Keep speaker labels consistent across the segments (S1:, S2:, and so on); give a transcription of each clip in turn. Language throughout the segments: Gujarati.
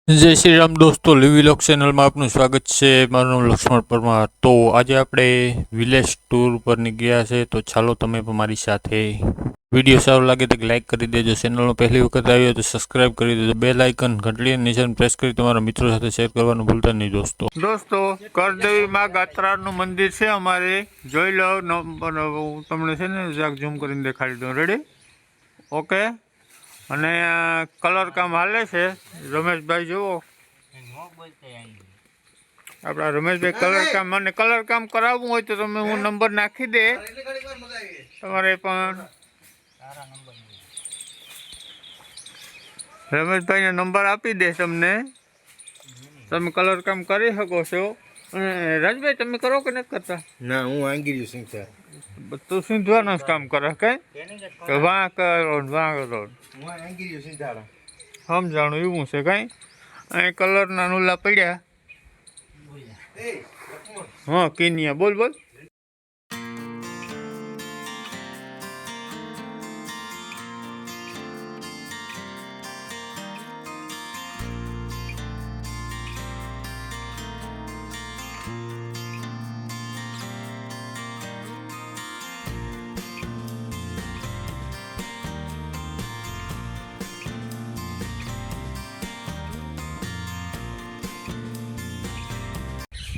S1: જય શ્રી રામ દોસ્તો, લીવી લોક ચેનલમાં આપનું સ્વાગત છે. મારું નામ લક્ષ્મણ પરમાર. તો આજે આપણે વિલેજ ટૂર પર નીકળ્યા છે, તો ચાલો તમે પણ મારી સાથે. વિડીયો સારો લાગે તો લાઈક કરી દેજો. ચેનલમાં પહેલી વખત આવ્યો તો સબસ્ક્રાઇબ કરી દેજો. બેલ આઇકન ઘંટડીના નિશાન પ્રેસ કરી તમારા મિત્રો સાથે શેર કરવાનું ભૂલતા નહીં દોસ્તો કરદેવી માં ગાત્રાનું મંદિર છે અમારે. જોઈ લો, હું તમને છે ને ઝૂમ કરીને દેખાડી દઉં. રેડી? ઓકે. અને કલર કામ હાલે છે. રમેશભાઈ જુઓ, આપણા રમેશભાઈ કલર કામ કરાવવું હોય તો તમે હું નંબર નાખી દે, તમારે પણ રમેશભાઈને નંબર આપી દે તમને, તમે કલર કામ કરી શકો છો. અને રાજભાઈ તમે કરો કે નથી કરતા?
S2: ના, હું આંગીરી સિંગતા.
S1: તું સિંધવાનું જ કામ કરે કઈ વાં કરો વાં કરો સમજાણું એવું છે કઈ. અહીં કલરના નૂલા પડ્યા. હા કિનિયા બોલ બોલ.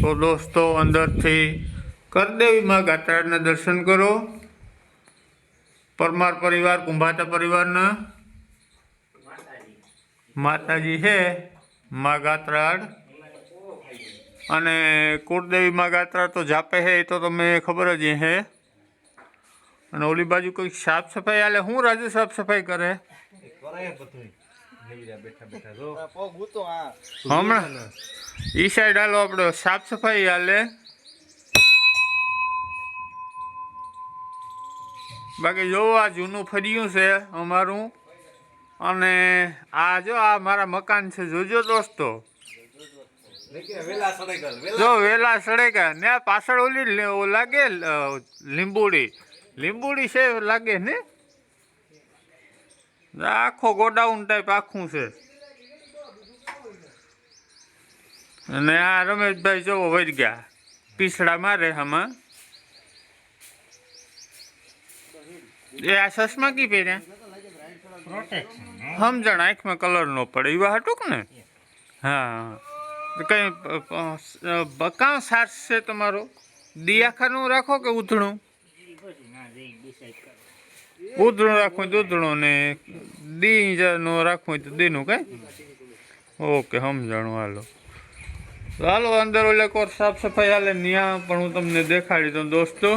S1: તો દોસ્તો અંદરથી કરદેવી માં ગાત્રાના દર્શન કરો. પરમાર પરિવાર, કુંભાતા પરિવારના માતાજી છે માં ગાત્રાડ. અને કુળદેવી માં ગાત્રા તો જાપે છે, એ તો તમે ખબર જ છે. અને ઓલી બાજુ કોઈ સાફ સફાઈ હાલે. શું રાજુ સાફ સફાઈ કરે હમણાં? ઈ સાઈડ હાલો, આપણે સાફ સફાઈ હાલે. બાકી જો આ જૂનું ફર્યું છે અમારું. અને આ જો આ મારા મકાન છે, જોજો દોસ્તો. જો વેલા સડેકા ને પાછળ ઓલી લાગે લીંબુડી છે લાગે ને. આખો ગોડાઉન ટાઈપ આખું છે. અને આ રમેશભાઈ જોવો વળી ગયા પીસડા મારે આમાં. એ આ ચશ્મા કી પહેર્યા? સમજણ આંખમાં કલર નો પડે એવા હતું ને. હા, કઈ કાં સાર છે તમારો? દિયાખાનું રાખો કે ઉધણું? ઉધણું રાખવું હોય તો ઉધણું, ને દી રાખવું હોય તો દીનું કઈ. ઓકે સમજાણું. હાલો અંદર ઓલે કોર સાફ સફાઈ હાલે ત્યાં પણ હું તમને દેખાડી દઉં દોસ્તો.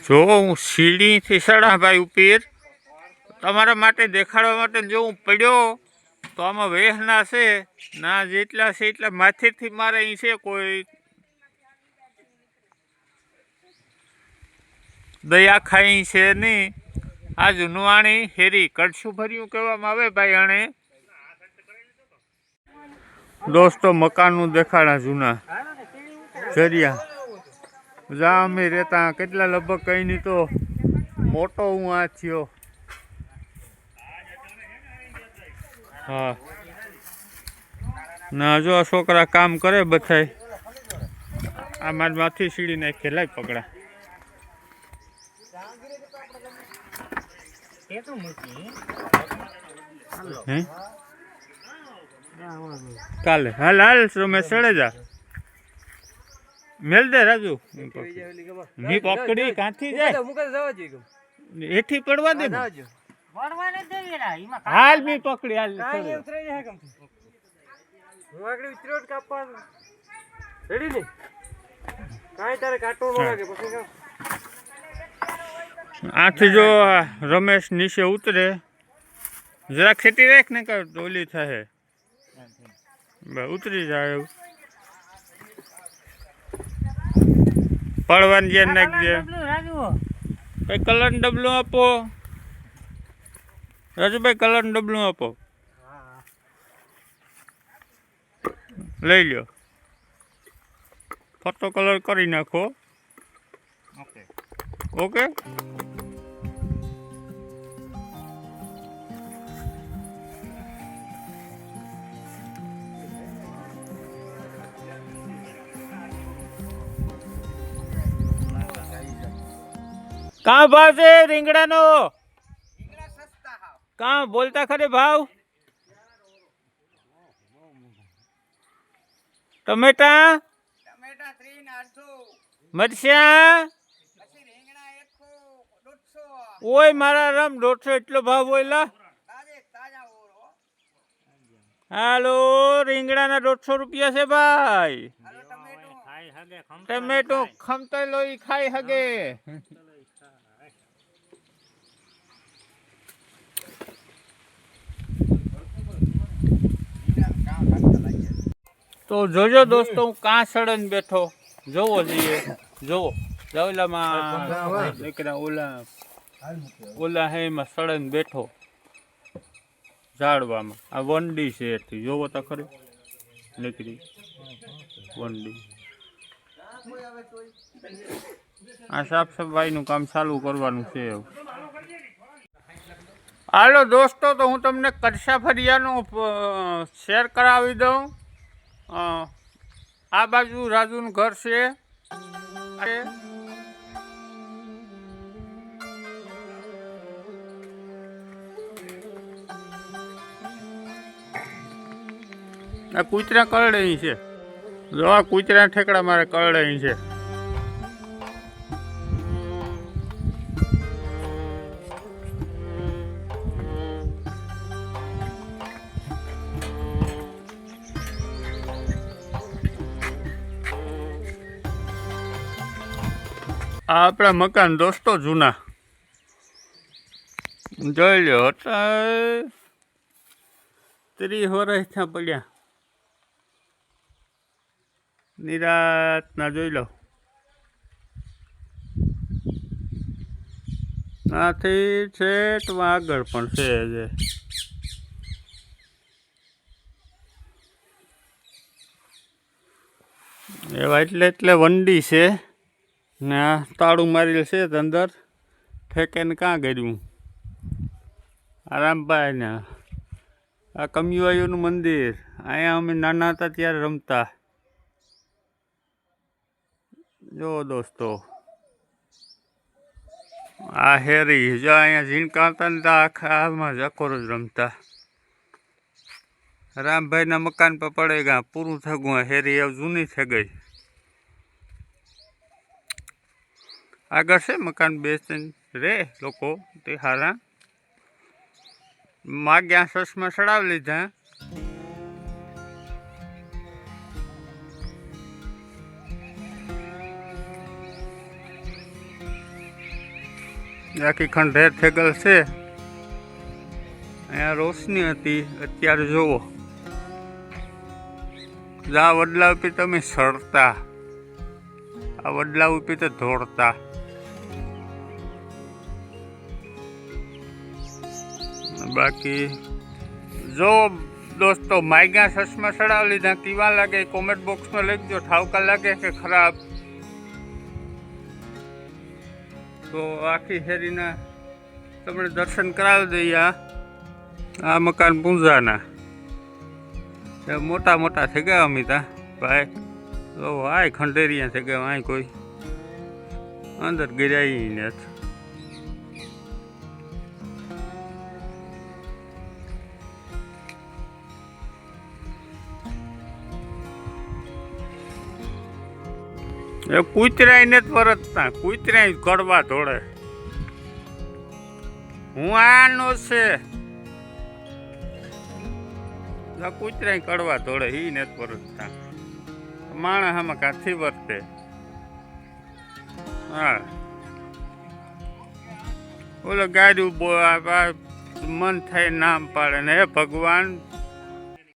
S1: જો હું સીડીથી ચડા ભાઈ ઉપર તમારા માટે દેખાડવા માટે. જો હું પડ્યો તો આમાં વેહના છે ના, જેટલા છે એટલા માથેથી મારે અહીં છે. કોઈ દયા ખાઈ છે નહીં. આ જુનવાણી હેરી કડશું ભર્યું કહેવામાં આવે ભાઈ. આણે દોસ્તો મકાનનું દેખાડા જૂના જરિયા જા અમે રહેતા. કેટલા લગભગ કઈ નહીં તો મોટો હું આ થયો. હા ના, જો આ છોકરા કામ કરે બધાય. આ મારી માથી સીડી નાખી લાય પકડા. હે કાલે હાલ હાલ રમેશ ચડે જા. મેલ દે રાજુ. ની પકડી કાંથી જાય? એથી પડવા દે. હાલ મી પકડી હાલ. આથી જો રમેશ નીચે ઉતરે જરા ખેતી રાખ ને કર ઓલી થાય. ઉતરી જાય પડવાની જે નાખજે. કઈ કલર ડબલું આપો રાજુભાઈ, કલર ડબલું આપો. લઈ લ્યો. ફોટો કલર કરી નાખો.
S2: ઓકે.
S1: ઓકે. કાં ભાવ છે રીંગણાનો? કાં બોલતા ખરે ભાવ? ટમેટા મરચાં ઓય મારા રામ 150 એટલો ભાવ બોયલા. હાલો રીંગણાના 150 રૂપિયા છે ભાઈ. ટમેટો ખમતેલો ઈ ખાઈ હગે. તો જોજો દોસ્તો હું કાં સડન બેઠો જોવો જોઈએ. જોવો ઓલામાં નીકળ્યા ઓલા હે એમાં સડન બેઠો ઝાડવામાં. આ વંડી છે એથી જોવો તો ખરી નીકળી વંડી. આ સાફ સફાઈનું કામ ચાલુ કરવાનું છે. હાલો દોસ્તો તો હું તમને કડસા ફરિયાનું શેર કરાવી દઉં. આ બાજુ રાજુનું ઘર છે. આ કૂતરા કરડે છે. જો આ કૂતરા ઠેકડા મારે કરડે છે. આ આપણા મકાન દોસ્તો જૂના જોઈ લો. 30 વર્ષ ત્યાં પડ્યા નિરાતના જોઈ લો. આથી છેટમાં આગળ પણ છે જે એવા એટલે વંડી છે ને આ તાળું મારેલ છે અંદર ઠેકેને કાં કર્યું. આરામભાઈ ને આ કમિયાયુનું મંદિર. અહીંયા અમે નાના હતા ત્યારે રમતા. જો દોસ્તો આ હેરી જો અહીંયા ઝીણકા હતા ને તો આખા આમાં જકોર જ રમતા. રામભાઈના મકાન પર પડે ગયા પૂરું થયું. હેરી હવે જૂની થઈ ગઈ. આગળ છે મકાન બેસીને રે લોકો તે હારા માગ્યા સસમાં ચડાવી લીધા. આખી ખંડેર થેગલ છે. અહીંયા રોશની હતી. અત્યારે જોવો આ વડલા ઉપર તમે સડતા, આ વડલા ઉપર તો દોડતા. બાકી જો દોસ્તો માગ્યા સસમાં ચડાવી લીધા. કેવા લાગે કોમેન્ટ બોક્સમાં લખજો. ઠાવકા લાગે કે ખરાબ? તો આખી શેરીના તમને દર્શન કરાવી દઈએ. આ મકાન પૂંજાના મોટા મોટા થઈ ગયા અમિતા ભાઈ. તો આય ખંડેરિયા થઈ ગયા. અહીં કોઈ અંદર ગિરાઈ નથી. એ કૂતરાય નથી પરતતા. કૂતરાય કડવા ધોળે. હું આનો છે કૂતરાય કડવા ધોળે. ઈ નથી પરતતા. માણસ આમાં કાથી વર્તે. હા ઓલો ગાડી મન થાય નામ પાડે ને હે ભગવાન